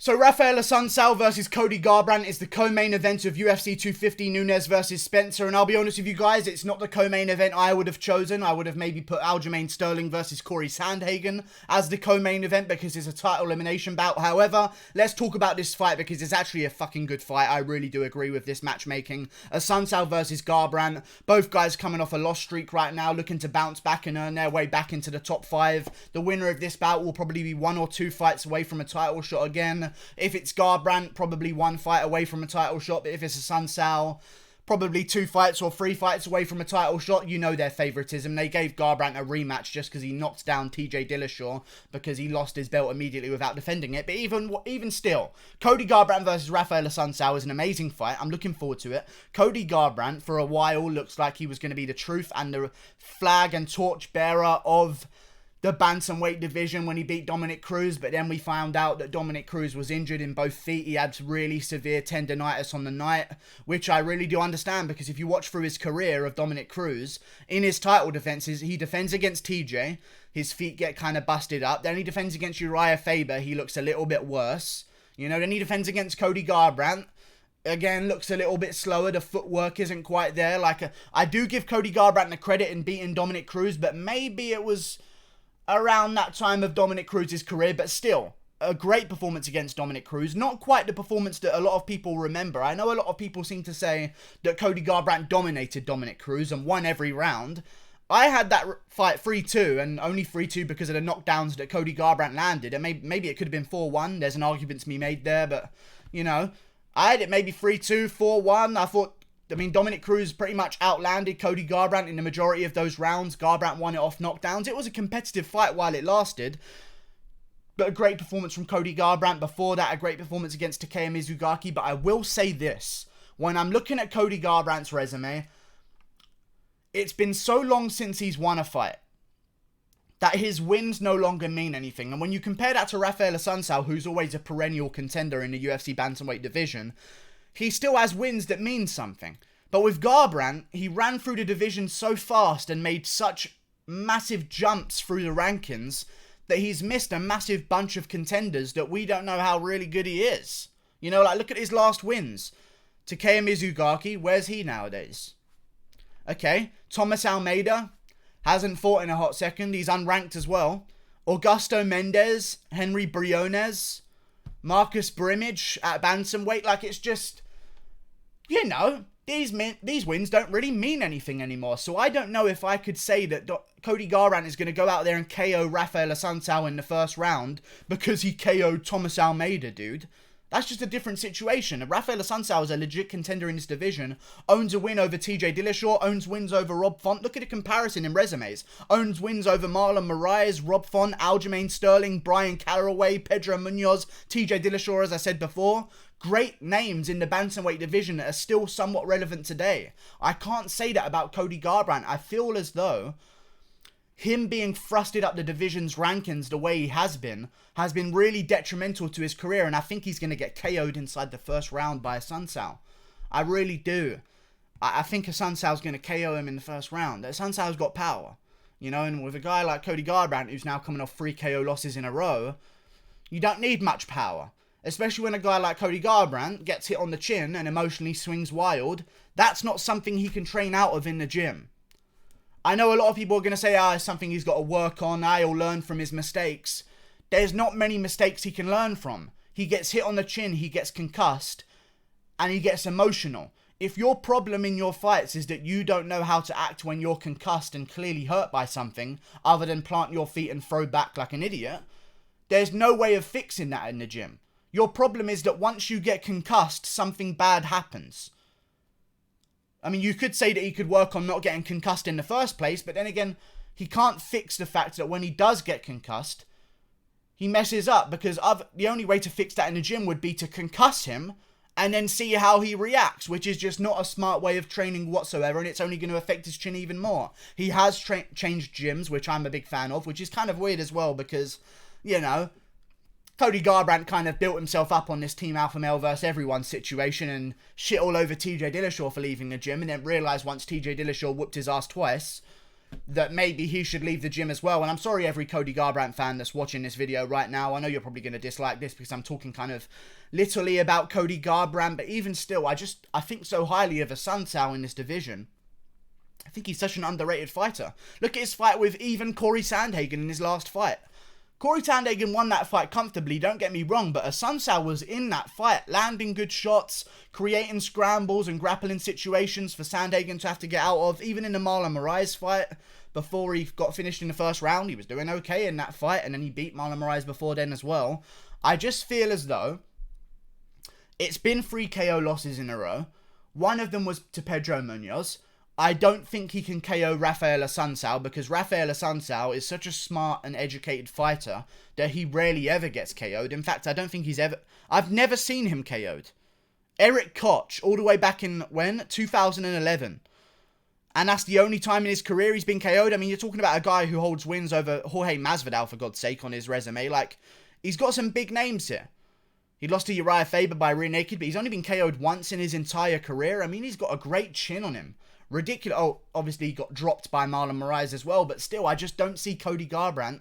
So Raphael Assuncao versus Cody Garbrandt is the co-main event of UFC 250, Nunes versus Spencer. And I'll be honest with you guys, it's not the co-main event I would have chosen. I would have maybe put Aljamain Sterling versus Corey Sandhagen as the co-main event because it's a title elimination bout. However, let's talk about this fight because it's actually a fucking good fight. I really do agree with this matchmaking. Assuncao versus Garbrandt. Both guys coming off a loss streak right now, looking to bounce back and earn their way back into the top 5. The winner of this bout will probably be 1 or 2 fights away from a title shot again. If it's Garbrandt, probably 1 fight away from a title shot. But if it's Assuncao, probably 2 fights or 3 fights away from a title shot. You know their favoritism. They gave Garbrandt a rematch just because he knocked down TJ Dillashaw because he lost his belt immediately without defending it. But even still, Cody Garbrandt versus Raphael Assuncao is an amazing fight. I'm looking forward to it. Cody Garbrandt, for a while, looks like he was going to be the truth and the flag and torch bearer of the bantamweight division when he beat Dominic Cruz, but then we found out that Dominic Cruz was injured in both feet. He had really severe tendonitis on the night, which I really do understand because if you watch through his career of Dominic Cruz, in his title defenses, he defends against TJ, his feet get kind of busted up, then he defends against Uriah Faber, he looks a little bit worse, then he defends against Cody Garbrandt, again, looks a little bit slower. The footwork isn't quite there. I do give Cody Garbrandt the credit in beating Dominic Cruz, but maybe it was around that time of Dominic Cruz's career, but still, a great performance against Dominic Cruz. Not quite the performance that a lot of people remember. I know a lot of people seem to say that Cody Garbrandt dominated Dominic Cruz and won every round. I had that fight 3-2, and only 3-2 because of the knockdowns that Cody Garbrandt landed. And maybe it could have been 4-1. There's an argument to be made there, but, I had it maybe 3-2, 4-1. Dominic Cruz pretty much outlanded Cody Garbrandt in the majority of those rounds. Garbrandt won it off knockdowns. It was a competitive fight while it lasted. But a great performance from Cody Garbrandt. Before that, a great performance against Takeya Mizugaki. But I will say this. When I'm looking at Cody Garbrandt's resume, it's been so long since he's won a fight that his wins no longer mean anything. And when you compare that to Raphael Assuncao, who's always a perennial contender in the UFC bantamweight division, he still has wins that mean something. But with Garbrandt, he ran through the division so fast and made such massive jumps through the rankings that he's missed a massive bunch of contenders that we don't know how really good he is. Look at his last wins. Takeya Mizugaki, where's he nowadays? Okay, Thomas Almeida hasn't fought in a hot second. He's unranked as well. Augusto Mendez, Henry Briones, Marcus Brimage at bantamweight. It's just, these wins don't really mean anything anymore. So I don't know if I could say that Cody Garbrandt is going to go out there and KO Raphael Assuncao in the first round because he KO'd Thomas Almeida, dude. That's just a different situation. Raphael Assuncao is a legit contender in this division. Owns a win over TJ Dillashaw. Owns wins over Rob Font. Look at the comparison in resumes. Owns wins over Marlon Moraes, Rob Font, Aljamain Sterling, Brian Caraway, Pedro Munoz, TJ Dillashaw, as I said before. Great names in the bantamweight division that are still somewhat relevant today. I can't say that about Cody Garbrandt. I feel as though him being thrusted up the division's rankings the way he has been really detrimental to his career, and I think he's going to get KO'd inside the first round by Assuncao. I really do. I think Assuncao's going to KO him in the first round. Assuncao's got power, and with a guy like Cody Garbrandt who's now coming off 3 KO losses in a row, you don't need much power. Especially when a guy like Cody Garbrandt gets hit on the chin and emotionally swings wild. That's not something he can train out of in the gym. I know a lot of people are going to say, it's something he's got to work on. He'll learn from his mistakes. There's not many mistakes he can learn from. He gets hit on the chin, he gets concussed, and he gets emotional. If your problem in your fights is that you don't know how to act when you're concussed and clearly hurt by something, other than plant your feet and throw back like an idiot, there's no way of fixing that in the gym. Your problem is that once you get concussed, something bad happens. You could say that he could work on not getting concussed in the first place, but then again, he can't fix the fact that when he does get concussed, he messes up, because the only way to fix that in the gym would be to concuss him and then see how he reacts, which is just not a smart way of training whatsoever, and it's only going to affect his chin even more. He has changed gyms, which I'm a big fan of, which is kind of weird as well, because, Cody Garbrandt kind of built himself up on this Team Alpha Male versus everyone situation and shit all over TJ Dillashaw for leaving the gym, and then realised once TJ Dillashaw whooped his ass twice, that maybe he should leave the gym as well. And I'm sorry every Cody Garbrandt fan that's watching this video right now. I know you're probably going to dislike this because I'm talking kind of literally about Cody Garbrandt, but even still, I think so highly of Assuncao in this division. I think he's such an underrated fighter. Look at his fight with even Corey Sandhagen in his last fight. Corey Sandhagen won that fight comfortably, don't get me wrong, but Assuncao was in that fight, landing good shots, creating scrambles and grappling situations for Sandhagen to have to get out of. Even in the Marlon Moraes fight, before he got finished in the first round, he was doing okay in that fight, and then he beat Marlon Moraes before then as well. I just feel as though it's been 3 KO losses in a row. One of them was to Pedro Munoz. I don't think he can KO Raphael Assuncao because Raphael Assuncao is such a smart and educated fighter that he rarely ever gets KO'd. In fact, I don't think he's ever... I've never seen him KO'd. Eric Koch, all the way back in, when? 2011. And that's the only time in his career he's been KO'd. I mean, you're talking about a guy who holds wins over Jorge Masvidal, for God's sake, on his resume. Like, he's got some big names here. He lost to Uriah Faber by rear naked, but he's only been KO'd once in his entire career. I mean, he's got a great chin on him. Ridiculous. Oh, obviously he got dropped by Marlon Moraes as well, but still, I just don't see Cody Garbrandt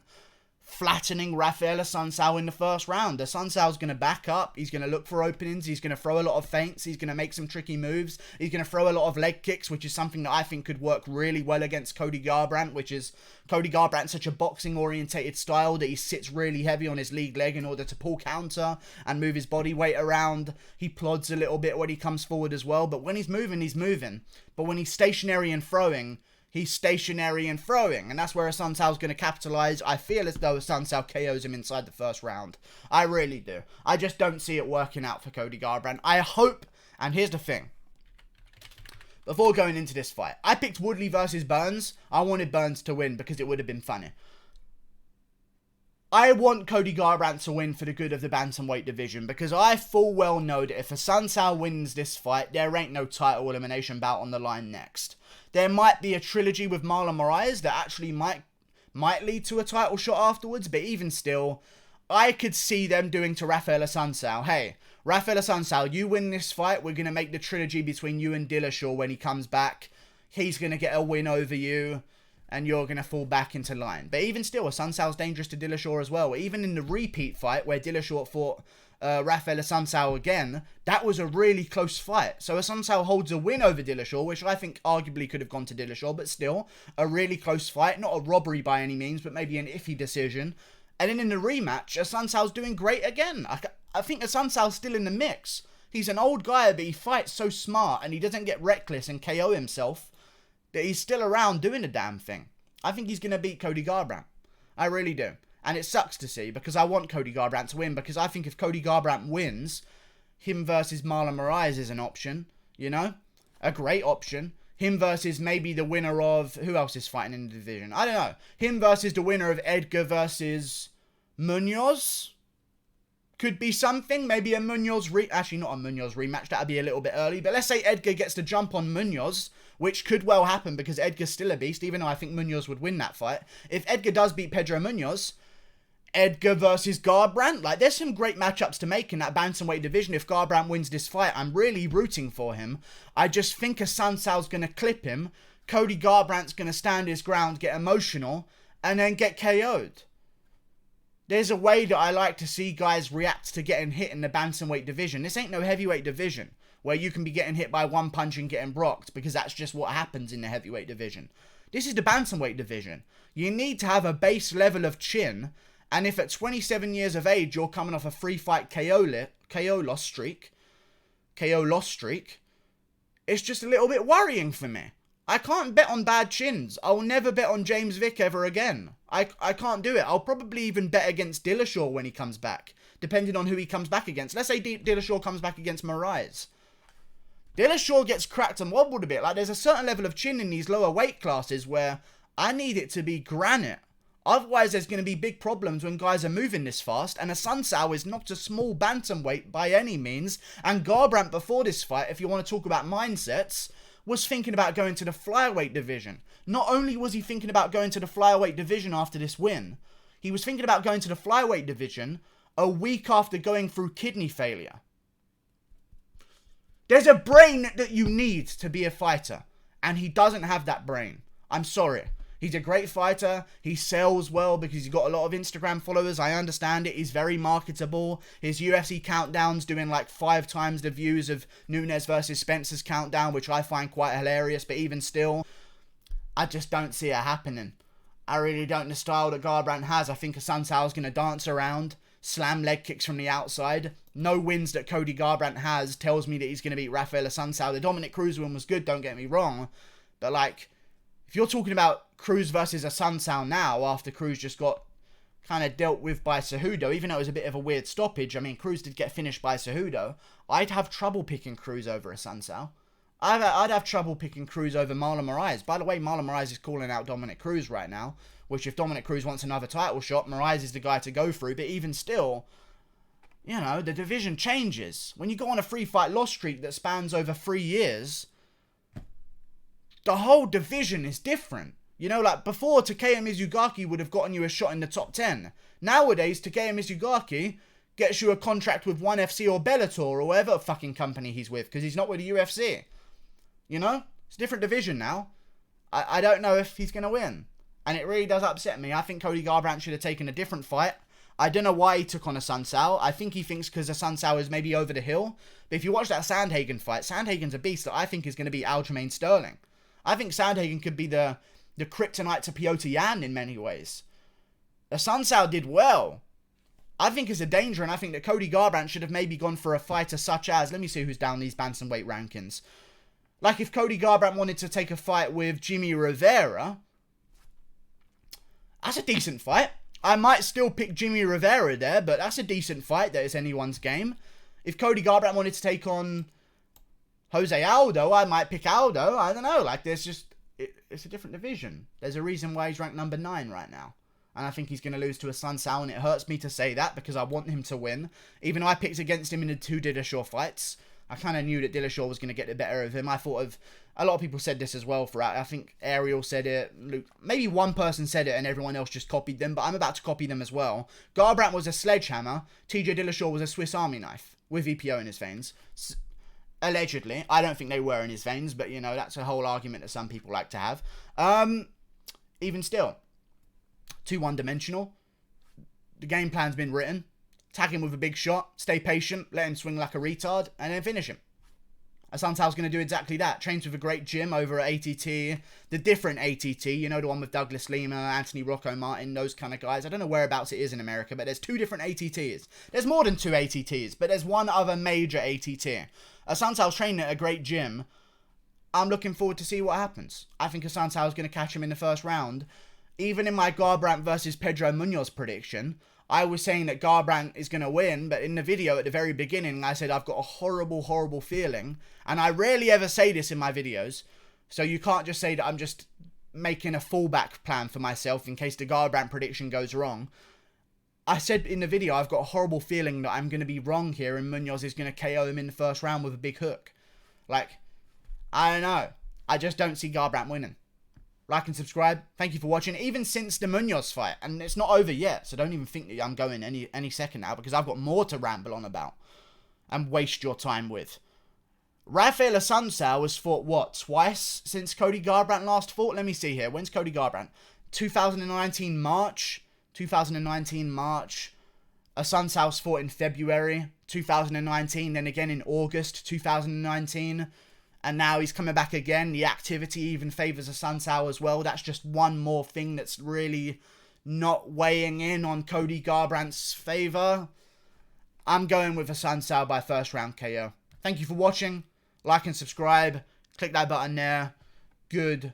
flattening Raphael Assuncao in the first round. Assuncao's going to back up. He's going to look for openings. He's going to throw a lot of feints. He's going to make some tricky moves. He's going to throw a lot of leg kicks, which is something that I think could work really well against Cody Garbrandt, which is Cody Garbrandt's such a boxing-orientated style that he sits really heavy on his lead leg in order to pull counter and move his body weight around. He plods a little bit when he comes forward as well, but when he's moving, he's moving. But when he's stationary and throwing, he's stationary and throwing, and that's where Assuncao's going to capitalize. I feel as though Assuncao KOs him inside the first round. I really do. I just don't see it working out for Cody Garbrandt. I hope, and here's the thing. Before going into this fight, I picked Woodley versus Burns. I wanted Burns to win because it would have been funny. I want Cody Garbrandt to win for the good of the bantamweight division because I full well know that if Assuncao wins this fight, there ain't no title elimination bout on the line next. There might be a trilogy with Marlon Moraes that actually might lead to a title shot afterwards, but even still, I could see them doing to Raphael Assuncao, hey, Raphael Assuncao, you win this fight, we're going to make the trilogy between you and Dillashaw when he comes back. He's going to get a win over you, and you're going to fall back into line. But even still, Assuncao's dangerous to Dillashaw as well. Even in the repeat fight where Dillashaw fought Raphael Assuncao again, that was a really close fight. So Assuncao holds a win over Dillashaw, which I think arguably could have gone to Dillashaw, but still, a really close fight. Not a robbery by any means, but maybe an iffy decision. And then in the rematch, Assuncao's doing great again. I think Assuncao's still in the mix. He's an old guy, but he fights so smart, and he doesn't get reckless and KO himself, that he's still around doing the damn thing. I think he's going to beat Cody Garbrandt. I really do. And it sucks to see because I want Cody Garbrandt to win because I think if Cody Garbrandt wins, him versus Marlon Moraes is an option, you know? A great option. Him versus maybe the winner of... Who else is fighting in the division? I don't know. Him versus the winner of Edgar versus Munoz? Could be something. Maybe a Munoz... Actually, not a Munoz rematch. That would be a little bit early. But let's say Edgar gets the jump on Munoz, which could well happen because Edgar's still a beast, even though I think Munoz would win that fight. If Edgar does beat Pedro Munoz... Edgar versus Garbrandt. Like, there's some great matchups to make in that bantamweight division. If Garbrandt wins this fight, I'm really rooting for him. I just think Assuncao's going to clip him. Cody Garbrandt's going to stand his ground, get emotional, and then get KO'd. There's a way that I like to see guys react to getting hit in the bantamweight division. This ain't no heavyweight division where you can be getting hit by one punch and getting blocked because that's just what happens in the heavyweight division. This is the bantamweight division. You need to have a base level of chin. And if at 27 years of age, you're coming off a 3-fight KO loss streak, it's just a little bit worrying for me. I can't bet on bad chins. I'll never bet on James Vick ever again. I can't do it. I'll probably even bet against Dillashaw when he comes back, depending on who he comes back against. Let's say Dillashaw comes back against Moraes. Dillashaw gets cracked and wobbled a bit. Like, there's a certain level of chin in these lower weight classes where I need it to be granite. Otherwise, there's going to be big problems when guys are moving this fast, and Assuncao is not a small bantamweight by any means, and Garbrandt before this fight, if you want to talk about mindsets, was thinking about going to the flyweight division. Not only was he thinking about going to the flyweight division after this win, he was thinking about going to the flyweight division a week after going through kidney failure. There's a brain that you need to be a fighter, and he doesn't have that brain. I'm sorry. He's a great fighter. He sells well because he's got a lot of Instagram followers. I understand it. He's very marketable. His UFC countdown's doing like 5 times the views of Nunes versus Spencer's countdown, which I find quite hilarious. But even still, I just don't see it happening. I really don't. The style that Garbrandt has, I think Assuncao is going to dance around, slam leg kicks from the outside. No wins that Cody Garbrandt has tells me that he's going to beat Raphael Assuncao. The Dominic Cruz win was good, don't get me wrong. But like, if you're talking about Cruz versus Assuncao now, after Cruz just got kind of dealt with by Cejudo, even though it was a bit of a weird stoppage, I mean, Cruz did get finished by Cejudo, I'd have trouble picking Cruz over Assuncao. I'd have trouble picking Cruz over Marlon Moraes. By the way, Marlon Moraes is calling out Dominic Cruz right now, which if Dominic Cruz wants another title shot, Moraes is the guy to go through. But even still, you know, the division changes. When you go on a 3-fight loss streak that spans over 3 years, the whole division is different. You know, like before, Takeya Mizugaki would have gotten you a shot in the top 10. Nowadays, Takeya Mizugaki gets you a contract with ONE FC or Bellator or whatever fucking company he's with, because he's not with the UFC. You know? It's a different division now. I don't know if he's going to win. And it really does upset me. I think Cody Garbrandt should have taken a different fight. I don't know why he took on Assuncao. I think he thinks because Assuncao is maybe over the hill. But if you watch that Sandhagen fight, Sandhagen's a beast that I think is going to be Aljamain Sterling. I think Sandhagen could be the kryptonite to Piotr Yan in many ways. Assuncao did well. I think it's a danger, and I think that Cody Garbrandt should have maybe gone for a fighter such as... Let me see who's down these bantamweight rankings. Like, if Cody Garbrandt wanted to take a fight with Jimmy Rivera, that's a decent fight. I might still pick Jimmy Rivera there, but that's a decent fight that is anyone's game. If Cody Garbrandt wanted to take on Jose Aldo, I might pick Aldo. I don't know. Like, there's just... It's a different division. There's a reason why he's ranked number 9 right now. And I think he's going to lose to Assuncao, and it hurts me to say that because I want him to win. Even though I picked against him in the 2 Dillashaw fights, I kind of knew that Dillashaw was going to get the better of him. I thought of... A lot of people said this as well throughout. I think Ariel said it. Luke, maybe one person said it and everyone else just copied them, but I'm about to copy them as well. Garbrandt was a sledgehammer. TJ Dillashaw was a Swiss Army knife with EPO in his veins. Allegedly. I don't think they were in his veins, but, you know, that's a whole argument that some people like to have. Even still, too one-dimensional. The game plan's been written. Tag him with a big shot, stay patient, let him swing like a retard, and then finish him. Assuncao's going to do exactly that. Trains with a great gym over at ATT. The different ATT, you know, the one with Douglas Lima, Anthony Rocco Martin, those kind of guys. I don't know whereabouts it is in America, but there's 2 different ATTs. There's more than 2 ATTs, but there's one other major ATT. Assuncao's training at a great gym. I'm looking forward to see what happens. I think Assuncao's going to catch him in the first round. Even in my Garbrandt versus Pedro Munoz prediction, I was saying that Garbrandt is going to win, but in the video at the very beginning, I said I've got a horrible, horrible feeling. And I rarely ever say this in my videos, so you can't just say that I'm just making a fallback plan for myself in case the Garbrandt prediction goes wrong. I said in the video I've got a horrible feeling that I'm going to be wrong here and Munoz is going to KO him in the first round with a big hook. Like, I don't know. I just don't see Garbrandt winning. Like and subscribe. Thank you for watching. Even since the Munoz fight. And it's not over yet. So don't even think that I'm going any second now. Because I've got more to ramble on about. And waste your time with. Raphael Assuncao has fought, what, twice since Cody Garbrandt last fought? Let me see here. When's Cody Garbrandt? 2019 March. 2019 March. Assuncao's fought in February 2019. Then again in August 2019. And now he's coming back again. The activity even favours Assuncao as well. That's just one more thing that's really not weighing in on Cody Garbrandt's favour. I'm going with Assuncao by first round KO. Thank you for watching. Like and subscribe. Click that button there. Good.